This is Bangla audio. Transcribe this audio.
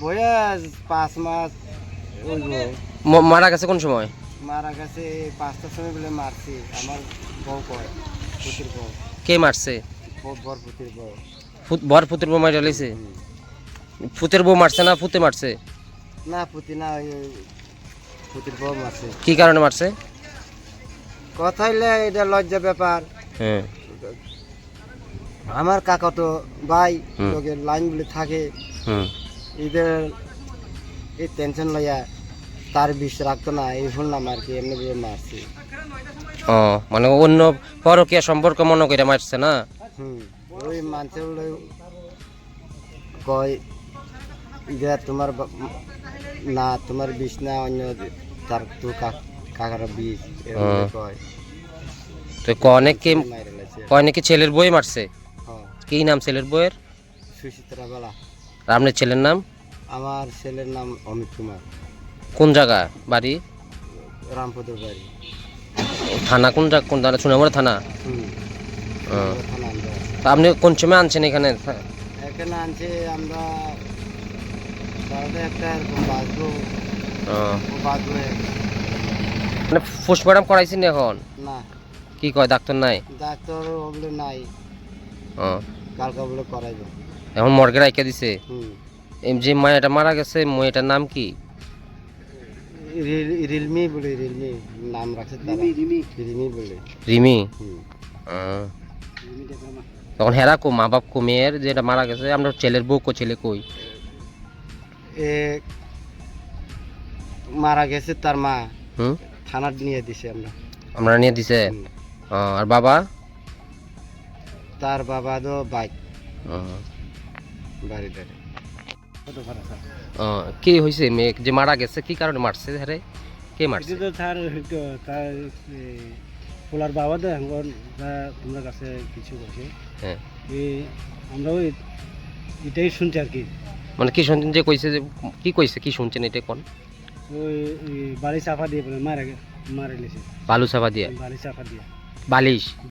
বয়স 5 মাস হইব। মারা গেছে কোন সময়? মারা গেছে 5টার সময় বলে মারছি। আমার বউ কয়, পুতির বউ, কে মারছে? বর পুতির বউ। বর পুতের বউ মারা লেছে? ফুতের বউ মারছে না ফুতে মারছে? না পুতি না, ওই পুতির বউ মারছে। কি কারণে মারছে? কথা হইলে এটা লজ্জা ব্যাপার। হ্যাঁ। আমার কাকা তো ভাই হুম। লোকের লাইন বলে থাকে, হুম। এদের এই টেনশন লইয়া তার বিষ রাখতো না, এই শুনলাম আর কি, এমনি ভাবে মারছি। ও মানে অন্য পরকীয়া সম্পর্ক মনে করে মারছে না? ওই মানুষের কয় যে তোমার না তোমার বিষ না, অন্য তার তো কাকার বিষ এরকম কয়। তো কয় নাকি মাইরে লাইছে। কয় নাকি ছেলের বই মারছে? হ্যাঁ, কি নাম ছেলের বইয়ের? সুচিত্রা বেলা। আর আপনার ছেলের নাম? আমার ছেলের নাম অমিত কুমার। কোন জায়গা বাড়ি? রামপদর বাড়ি। থানা কোন জায়গা, কোন থানা? সুনামুড়া থানা। থানা আমরা। তা আপনি কোন সময় আনছেন এখানে? এখানে আনছে আমরা বারোটা একটা এরকম বাঁচবো, ও, ও বাঁচবো। মানে পোস্টমর্টম করাইছেন এখন? না, কি কয় ডাক্তার নাই? ডাক্তার বলে নাই, ও, কালকা বলে করাইবো। এখন মর্গে রাইখা দিছে। হুম। এই যে মায়াটা মারা গেছে, মেয়েটার নাম কি? রিলমি বলে, রিলমি নাম রাখছে তারা। রিলমি বলে। রিমি। হুম। ও, তখন হেরা কো মা বাপ কো মেয়ের যেটা মারা গেছে, আমরা ছেলের বউ কো ছেলে কই? এ মারা গেছে তার মা, হুম। থানার নিয়ে দিছে আমরা। আমরা নিয়ে দিছে। হুম। ও, আর বাবা? তার বাবা তো বাইক ও, বাড়ি ধরে। ও, কি হয়েছে মেয়ে যে মারা গেছে, কি কারণে মারছে? হ্যাঁ, কে মারছে? তো তার পোলার বাবা তো এখন তোমরা কাছে কিছু বসে, হ্যাঁ, আমরা ওই এটাই শুনছি আর কি। মানে কি শুনছেন যে কইছে যে, কি কইছে, কি শুনছেন এটা কোন? ওই বাড়ি চাপা দিয়ে বলে মারে লেছে, বালু চাপা দিয়ে? বাড়ি চাপা দিয়ে। বালিশ?